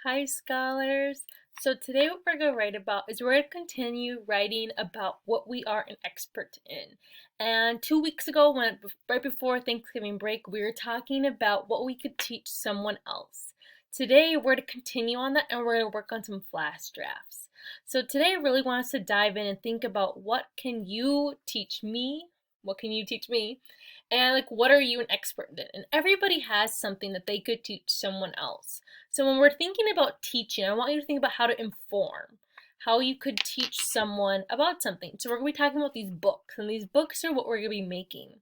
Hi, scholars. So today what we're going to write about is we're going to continue writing about what we are an expert in. And 2 weeks ago, right before Thanksgiving break, we were talking about what we could teach someone else. Today we're going to continue on that and we're going to work on some flash drafts. So today I really want us to dive in and think about what can you teach me? What can you teach me? And like what are you an expert in? And everybody has something that they could teach someone else. So when we're thinking about teaching, I want you to think about how to inform, how you could teach someone about something. So we're going to be talking about these books, and these books are what we're going to be making.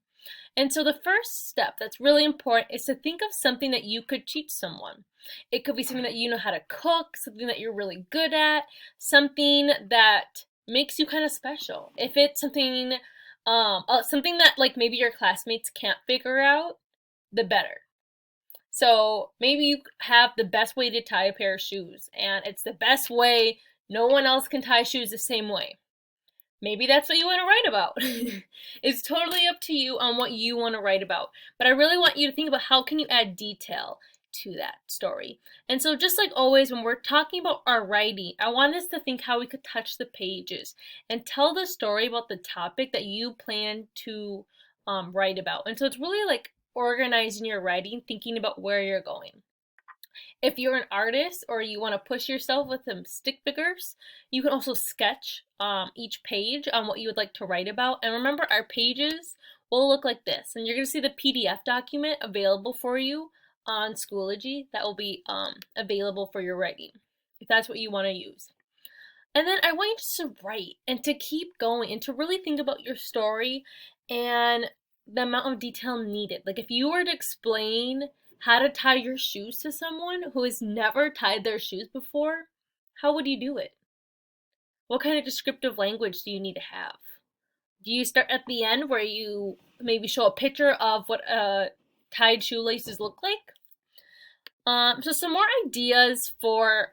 And so the first step that's really important is to think of something that you could teach someone. It could be something that you know how to cook, something that you're really good at, something that makes you kind of special. If it's something that like maybe your classmates can't figure out, the better. So maybe you have the best way to tie a pair of shoes, and it's the best way. No one else can tie shoes the same way. Maybe that's what you want to write about. It's totally up to you on what you want to write about. But I really want you to think about how can you add detail to that story. And so just like always when we're talking about our writing, I want us to think how we could touch the pages and tell the story about the topic that you plan to write about. And so it's really like organizing your writing, thinking about where you're going. If you're an artist or you want to push yourself with some stick figures, you can also sketch each page on what you would like to write about. And remember, our pages will look like this. And you're going to see the PDF document available for you on Schoology that will be available for your writing, if that's what you want to use. And then I want you just to write and to keep going and to really think about your story and the amount of detail needed. Like if you were to explain how to tie your shoes to someone who has never tied their shoes before, how would you do it? What kind of descriptive language do you need to have? Do you start at the end where you maybe show a picture of what tied shoelaces look like? So some more ideas for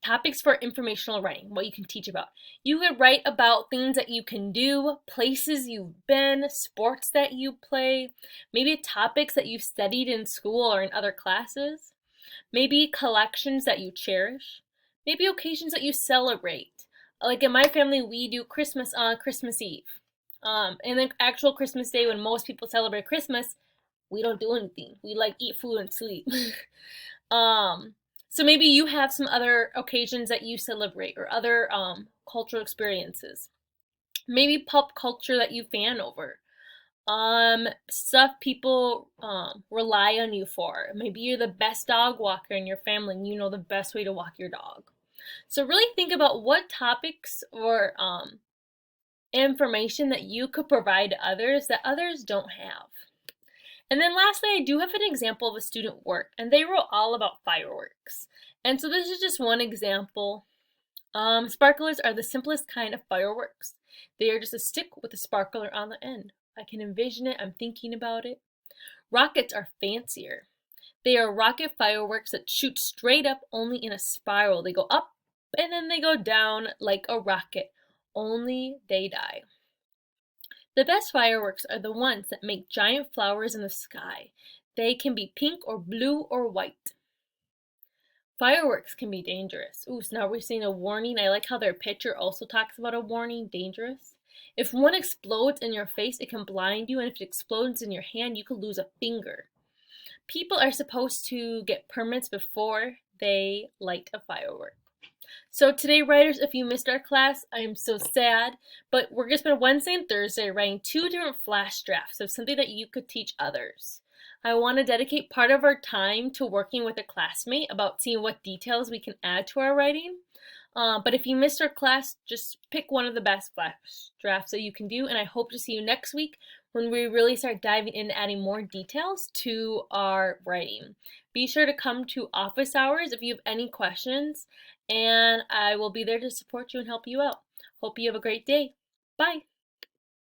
topics for informational writing, what you can teach about. You could write about things that you can do, places you've been, sports that you play, maybe topics that you've studied in school or in other classes, maybe collections that you cherish, maybe occasions that you celebrate. Like in my family, we do Christmas on Christmas Eve. And then actual Christmas Day, when most people celebrate Christmas, we don't do anything. We like eat food and sleep. um, so maybe you have some other occasions that you celebrate or other cultural experiences. Maybe pop culture that you fan over. Stuff people rely on you for. Maybe you're the best dog walker in your family and you know the best way to walk your dog. So really think about what topics or information that you could provide to others that others don't have. And then lastly, I do have an example of a student work, and they wrote all about fireworks. And so this is just one example. Sparklers are the simplest kind of fireworks. They are just a stick with a sparkler on the end. I can envision it, I'm thinking about it. Rockets are fancier. They are rocket fireworks that shoot straight up only in a spiral. They go up and then they go down like a rocket, only they die. The best fireworks are the ones that make giant flowers in the sky. They can be pink or blue or white. Fireworks can be dangerous. Ooh, so now we're seeing a warning. I like how their picture also talks about a warning, dangerous. If one explodes in your face, it can blind you, and if it explodes in your hand, you could lose a finger. People are supposed to get permits before they light a firework. So today, writers, if you missed our class, I am so sad, but we're going to spend Wednesday and Thursday writing 2 different flash drafts of something that you could teach others. I want to dedicate part of our time to working with a classmate about seeing what details we can add to our writing. But if you missed our class, just pick one of the best flash drafts that you can do, and I hope to see you next week when we really start diving in and adding more details to our writing. Be sure to come to office hours if you have any questions, and I will be there to support you and help you out. Hope you have a great day. Bye!